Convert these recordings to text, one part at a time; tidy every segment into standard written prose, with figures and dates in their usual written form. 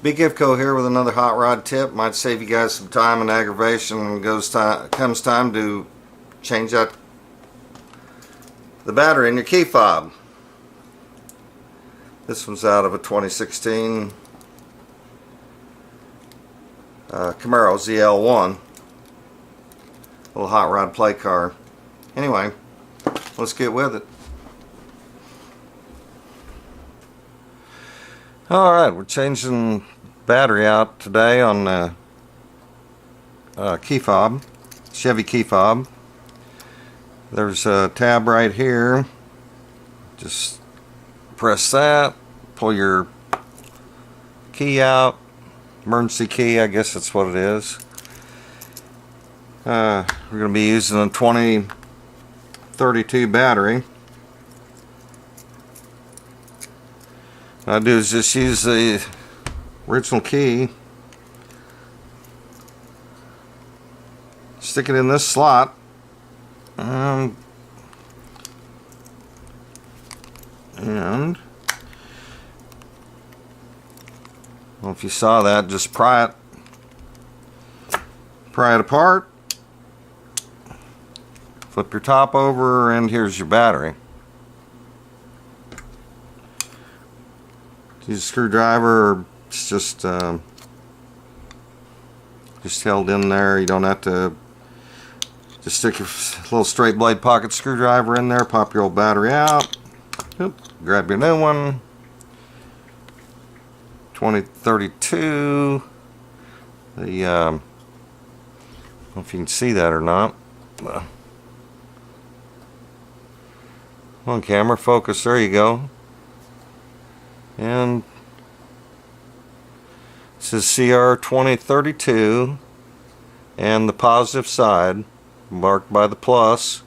Big Ifco here with another hot rod tip. Might save you guys some time and aggravation when comes time to change out the battery in your key fob. This one's out of a 2016 Camaro ZL1, little hot rod play car. Anyway, let's get with it. Alright, we're changing battery out today on the key fob, Chevy key fob. There's a tab right here. Just press that, pull your key out, emergency key, I guess that's what it is. We're going to be using a 2032 battery. What I do is just use the original key, stick it in this slot, and well, if you saw that, just pry it apart, flip your top over, and here's your battery. Use a screwdriver, or it's just held in there. You don't have to. Just stick your little straight blade pocket screwdriver in there, pop your old battery out, grab your new one. 2032. The I don't know if you can see that or not. On camera, focus. There you go. And it says CR 2032, and the positive side marked by the plus,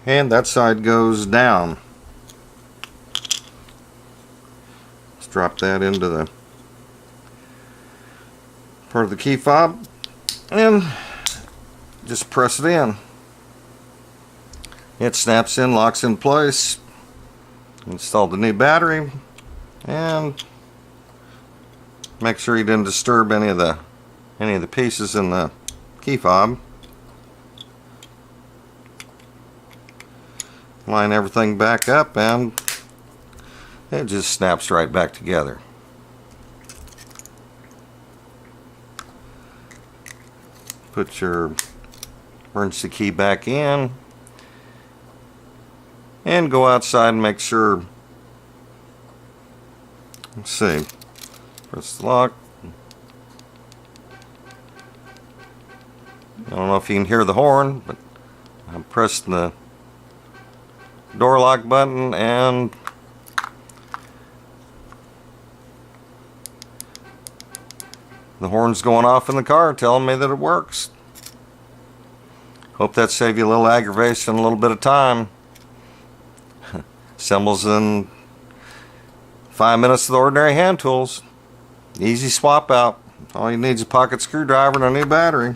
and that side goes down. Let's drop that into the part of the key fob and just press it in. It snaps in, locks in place. Install the new battery, and make sure you didn't disturb any of the pieces in the key fob. Line everything back up, and it just snaps right back together. Put your emergency key back in, and go outside and make sure. Let's see. Press the lock. I don't know if you can hear the horn, but I'm pressing the door lock button, and the horn's going off in the car telling me that it works. Hope that saved you a little aggravation, a little bit of time. Assembles in 5 minutes with ordinary hand tools. Easy swap out. All you need is a pocket screwdriver and a new battery.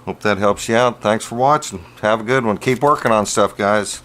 Hope that helps you out. Thanks for watching. Have a good one. Keep working on stuff, guys.